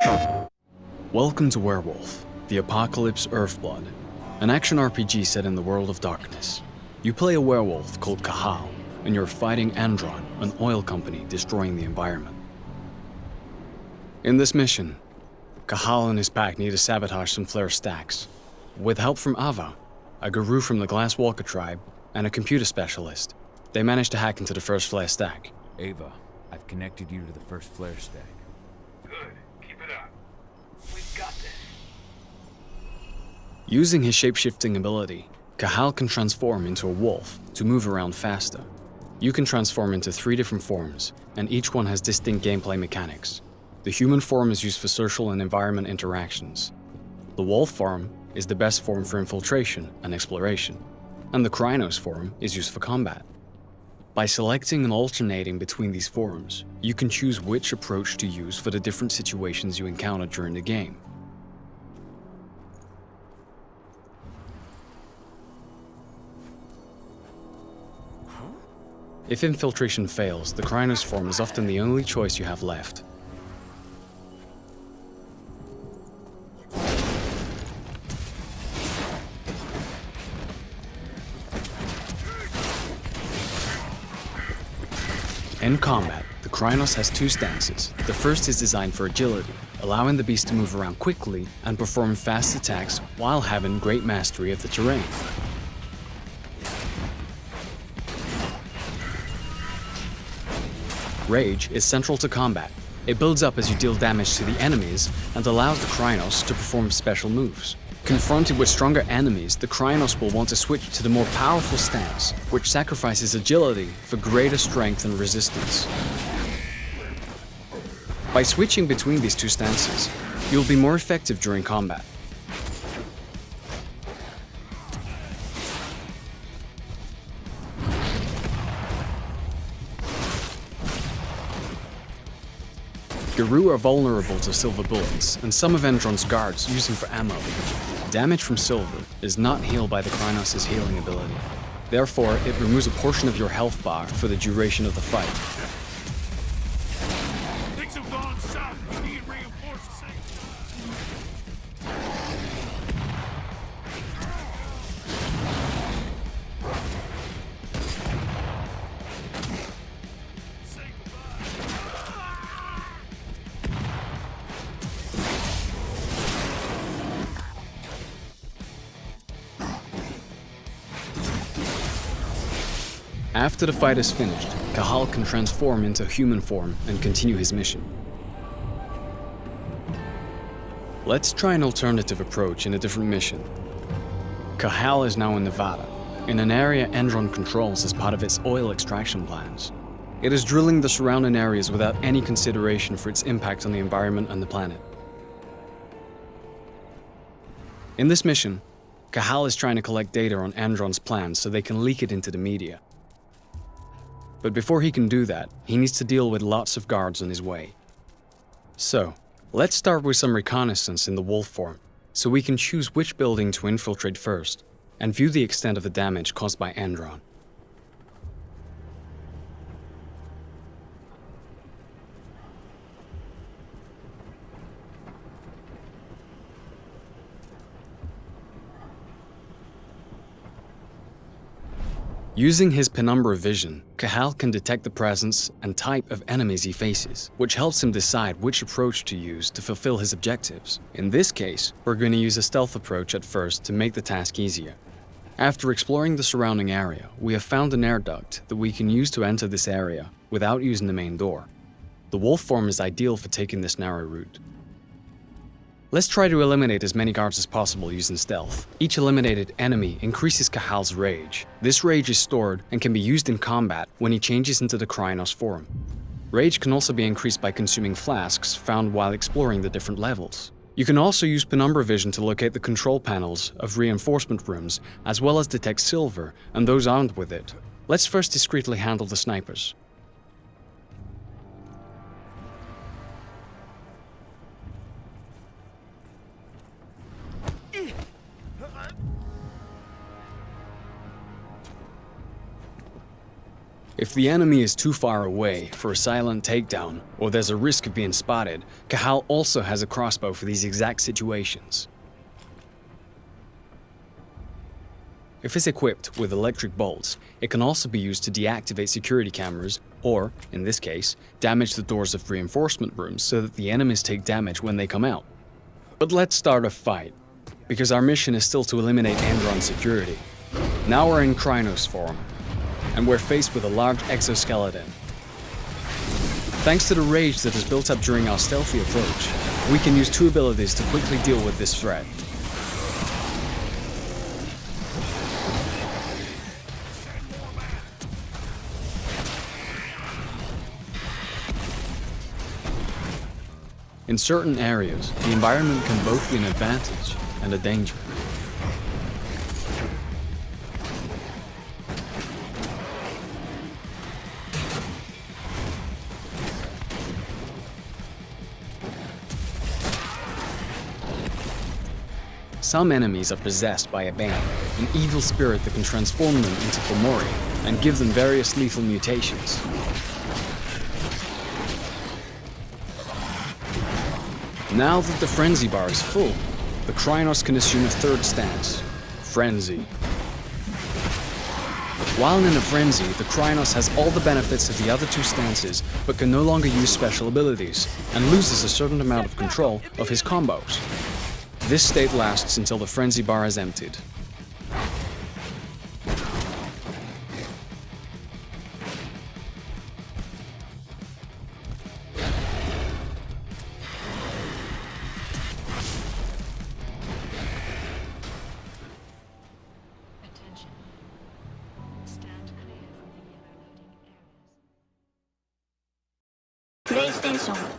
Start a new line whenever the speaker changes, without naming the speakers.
Welcome to Werewolf, the Apocalypse Earthblood, an action RPG set in the world of darkness. You play a werewolf called Cahal, and you're fighting Andron, an oil company destroying the environment. In this mission, Cahal and his pack need to sabotage some flare stacks. With help from Ava, a guru from the Glasswalker tribe, and a computer specialist, they manage to hack into the first flare stack.
Ava, I've connected you to the first flare stack.
Good. Keep it up. We've got this.
Using his shape-shifting ability, Cahal can transform into a wolf to move around faster. You can transform into 3 different forms, and each one has distinct gameplay mechanics. The human form is used for social and environment interactions. The wolf form is the best form for infiltration and exploration, and the Krynos form is used for combat. By selecting and alternating between these forms, you can choose which approach to use for the different situations you encounter during the game. If infiltration fails, the Krynos form is often the only choice you have left. In combat, the Krynos has 2 stances. The first is designed for agility, allowing the beast to move around quickly and perform fast attacks while having great mastery of the terrain. Rage is central to combat. It builds up as you deal damage to the enemies and allows the Krynos to perform special moves. Confronted with stronger enemies, the Krynos will want to switch to the more powerful stance, which sacrifices agility for greater strength and resistance. By switching between these 2 stances, you'll be more effective during combat. Guru are vulnerable to silver bullets, and some of Andron's guards use them for ammo. Damage from silver is not healed by the Krynos' healing ability. Therefore, it removes a portion of your health bar for the duration of the fight.
Things have gone south. We need reinforcements.
After the fight is finished, Cahal can transform into human form and continue his mission. Let's try an alternative approach in a different mission. Cahal is now in Nevada, in an area Andron controls as part of its oil extraction plans. It is drilling the surrounding areas without any consideration for its impact on the environment and the planet. In this mission, Cahal is trying to collect data on Andron's plans so they can leak it into the media. But before he can do that, he needs to deal with lots of guards on his way. So, let's start with some reconnaissance in the wolf form, so we can choose which building to infiltrate first, and view the extent of the damage caused by Andron. Using his penumbra vision, Cahal can detect the presence and type of enemies he faces, which helps him decide which approach to use to fulfill his objectives. In this case, we're going to use a stealth approach at first to make the task easier. After exploring the surrounding area, we have found an air duct that we can use to enter this area without using the main door. The wolf form is ideal for taking this narrow route. Let's try to eliminate as many guards as possible using stealth. Each eliminated enemy increases Cahal's rage. This rage is stored and can be used in combat when he changes into the Krynos form. Rage can also be increased by consuming flasks found while exploring the different levels. You can also use penumbra vision to locate the control panels of reinforcement rooms, as well as detect silver and those armed with it. Let's first discreetly handle the snipers. If the enemy is too far away for a silent takedown, or there's a risk of being spotted, Cahal also has a crossbow for these exact situations. If it's equipped with electric bolts, it can also be used to deactivate security cameras, or, in this case, damage the doors of reinforcement rooms so that the enemies take damage when they come out. But let's start a fight, because our mission is still to eliminate Andron security. Now we're in Krynos form, and we're faced with a large exoskeleton. Thanks to the rage that is built up during our stealthy approach, we can use two abilities to quickly deal with this threat. In certain areas, the environment can both be an advantage and a danger. Some enemies are possessed by a bane, an evil spirit that can transform them into Fomori and give them various lethal mutations. Now that the frenzy bar is full, the Krynos can assume a third stance, frenzy. While in a frenzy, the Krynos has all the benefits of the other two stances, but can no longer use special abilities, and loses a certain amount of control of his combos. This state lasts until the frenzy bar is emptied.
Attention. Stand clear from the yellow loading areas.
プレイステーション